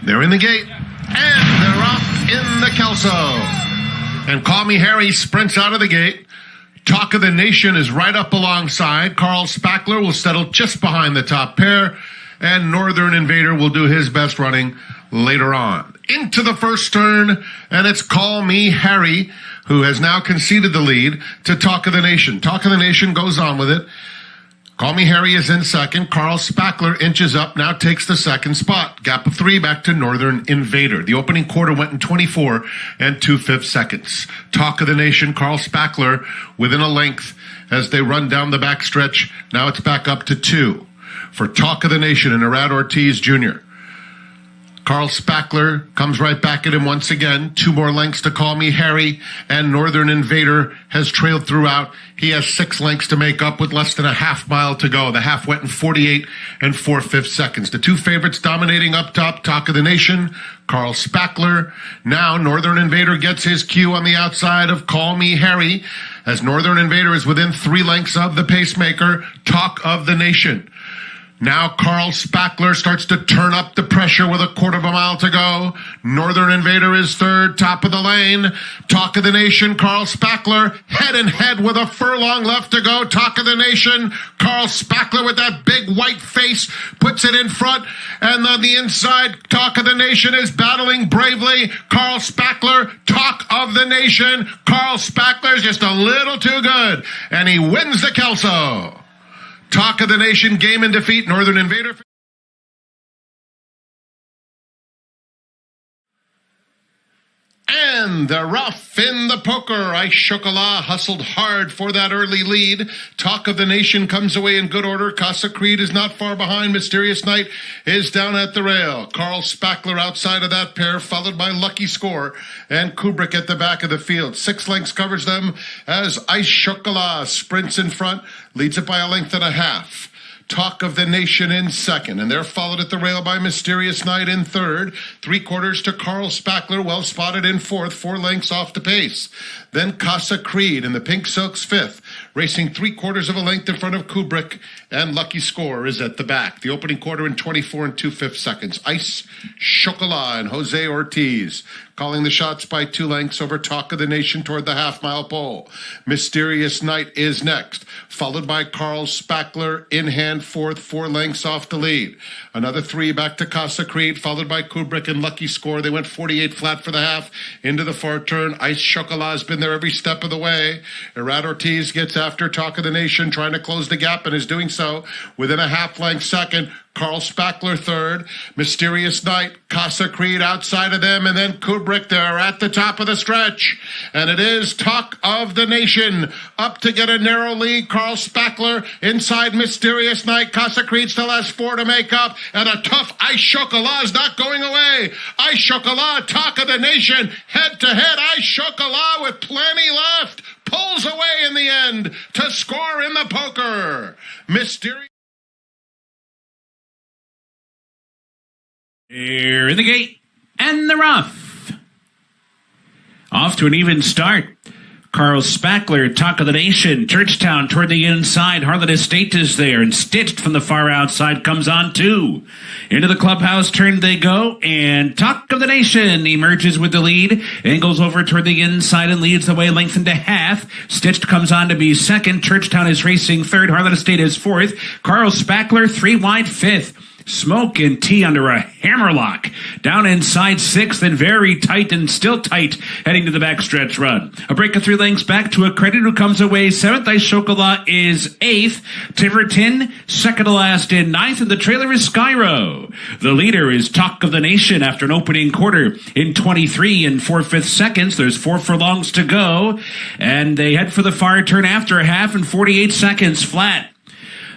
They're in the gate, and they're off in the Kelso. And Call Me Harry sprints out of the gate. Talk of the Nation is right up alongside. Carl Spackler will settle just behind the top pair, and Northern Invader will do his best running later on. Into the first turn, and it's Call Me Harry, who has now conceded the lead to Talk of the Nation. Talk of the Nation goes on with it. Call Me Harry is in second. Carl Spackler inches up, now takes the second spot. Gap of 3 back to Northern Invader. The opening quarter went in 24 and 2/5 seconds. Talk of the Nation, Carl Spackler within a length as they run down the backstretch. Now it's back up to 2 for Talk of the Nation and Arad Ortiz Jr. Carl Spackler comes right back at him once again. 2 more lengths to Call Me Harry, and Northern Invader has trailed throughout. He has 6 lengths to make up with less than a half mile to go. The half went in 48 and 4/5 seconds. The 2 favorites dominating up top, Talk of the Nation, Carl Spackler. Now Northern Invader gets his cue on the outside of Call Me Harry, as Northern Invader is within 3 lengths of the pacemaker, Talk of the Nation. Now Carl Spackler starts to turn up the pressure with a quarter of a mile to go. Northern Invader is third, top of the lane. Talk of the Nation, Carl Spackler, head and head with a furlong left to go. Talk of the Nation, Carl Spackler with that big white face puts it in front. And on the inside, Talk of the Nation is battling bravely. Carl Spackler, Talk of the Nation. Carl Spackler is just a little too good, and he wins the Kelso. Talk of the Nation, game and defeat, Northern Invader. And the rough in the poker. Ice Chocolat hustled hard for that early lead. Talk of the Nation comes away in good order. Casa Creed is not far behind. Mysterious Night is down at the rail. Carl Spackler outside of that pair, followed by Lucky Score and Kubrick at the back of the field. 6 lengths covers them as Ice Chocolat sprints in front, leads it by a length and a half. Talk of the Nation in second, and they're followed at the rail by Mysterious Night in third. 3/4 to Carl Spackler, well spotted in fourth, 4 lengths off the pace. Then Casa Creed in the Pink Silks fifth, racing 3/4 of a length in front of Kubrick, and Lucky Score is at the back. The opening quarter in 24 and 2/5 seconds. Ice Chocolat and Jose Ortiz calling the shots by 2 lengths over Talk of the Nation toward the half-mile pole. Mysterious Night is next, followed by Carl Spackler in hand fourth, 4 lengths off the lead. Another 3 back to Casa Creed, followed by Kubrick and Lucky Score. They went 48 flat for the half into the far turn. Ice Chocolat has been there every step of the way. Arad Ortiz gets after Talk of the Nation, trying to close the gap, and is doing so within a half-length second. Carl Spackler third, Mysterious Night, Casa Creed outside of them, and then Kubrick there at the top of the stretch. And it is Talk of the Nation up to get a narrow lead. Carl Spackler inside Mysterious Night. Casa Creed still has 4 to make up, and a tough Ice Chocolat is not going away. Ice Chocolat, Talk of the Nation, head to head. Ice Chocolat with plenty left pulls away in the end to score in the poker. Mysterious. Here in the gate, and the rough. Off to an even start. Carl Spackler, Talk of the Nation, Churchtown toward the inside. Harlan Estate is there, and Stitched from the far outside comes on too. Into the clubhouse turn they go, and Talk of the Nation emerges with the lead and goes over toward the inside and leads the way lengthened to half. Stitched comes on to be second. Churchtown is racing third. Harlan Estate is fourth. Carl Spackler 3 wide fifth. Smoke and Tea under a hammerlock. Down inside sixth and very tight and still tight heading to the backstretch run. A break of 3 lengths back to Accredited who comes away seventh. Ice Chocolat is eighth. Tiverton second to last in ninth, and the trailer is Skyro. The leader is Talk of the Nation after an opening quarter in 23 and 4/5 seconds. There's 4 furlongs to go, and they head for the far turn after a half and 48 seconds flat.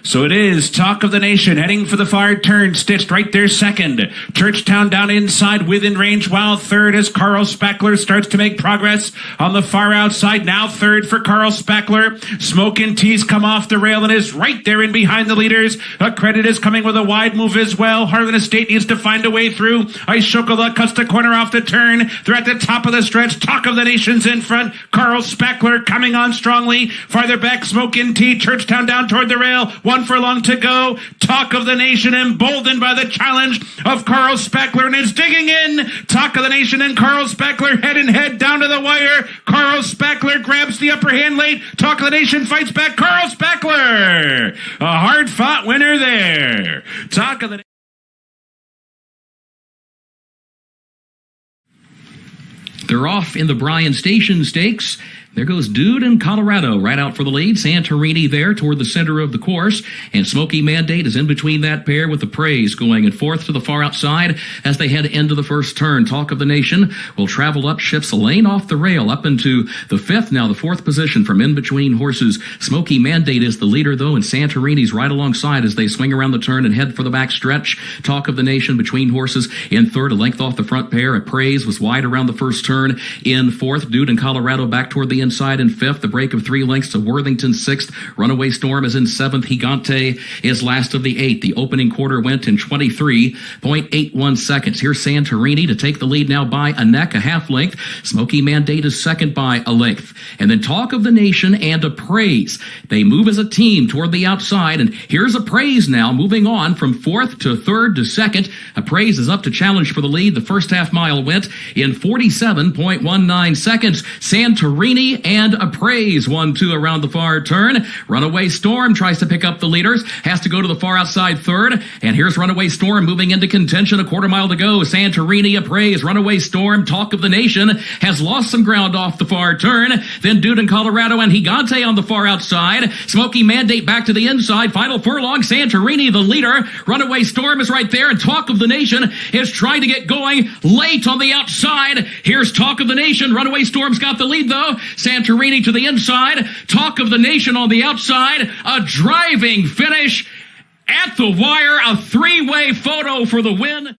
So it is Talk of the Nation heading for the far turn. Stitched right there second. Churchtown down inside within range, while third as Carl Spackler starts to make progress on the far outside. Now third for Carl Spackler. Smoke and Teas come off the rail and is right there in behind the leaders. Accredited is coming with a wide move as well. Harlan Estate needs to find a way through. Ice Chocolat cuts the corner off the turn. They're at the top of the stretch. Talk of the Nation's in front. Carl Spackler coming on strongly. Farther back, Smoke and Tea. Churchtown down toward the rail. 1 furlong to go. Talk of the Nation emboldened by the challenge of Carl Spackler and is digging in. Talk of the Nation and Carl Spackler head and head down to the wire. Carl Spackler grabs the upper hand late. Talk of the Nation fights back. Carl Spackler, a hard-fought winner there. Talk of the They're off in the Bryan Station Stakes. There goes Dude in Colorado right out for the lead. Santorini there toward the center of the course. And Smoky Mandate is in between that pair with the Praise going in fourth to the far outside as they head into the first turn. Talk of the Nation will travel up, shifts a lane off the rail up into the fifth. Now the fourth position from in between horses. Smoky Mandate is the leader though, and Santorini's right alongside as they swing around the turn and head for the back stretch. Talk of the Nation between horses in third, a length off the front pair. A Praise was wide around the first turn in fourth. Dude in Colorado back toward the inside in fifth. The break of 3 lengths to Worthington sixth. Runaway Storm is in seventh. Gigante is last of the 8. The opening quarter went in 23.81 seconds. Here's Santorini to take the lead now by a neck, a half length. Smoky Mandate is second by a length. And then Talk of the Nation and a Praise. They move as a team toward the outside. And here's a Praise now moving on from fourth to third to second. A Praise is up to challenge for the lead. The first half mile went in 47.19 seconds. Santorini and a Praise 1-2 around the far turn. Runaway Storm tries to pick up the leaders, has to go to the far outside third. And here's Runaway Storm moving into contention, a quarter mile to go. Santorini, a Praise, Runaway Storm, Talk of the Nation has lost some ground off the far turn. Then Dude in Colorado and Gigante on the far outside. Smoky Mandate back to the inside. Final furlong, Santorini the leader. Runaway Storm is right there, and Talk of the Nation is trying to get going late on the outside. Here's Talk of the Nation. Runaway Storm's got the lead though. Santorini to the inside. Talk of the Nation on the outside. A driving finish at the wire. A 3-way photo for the win.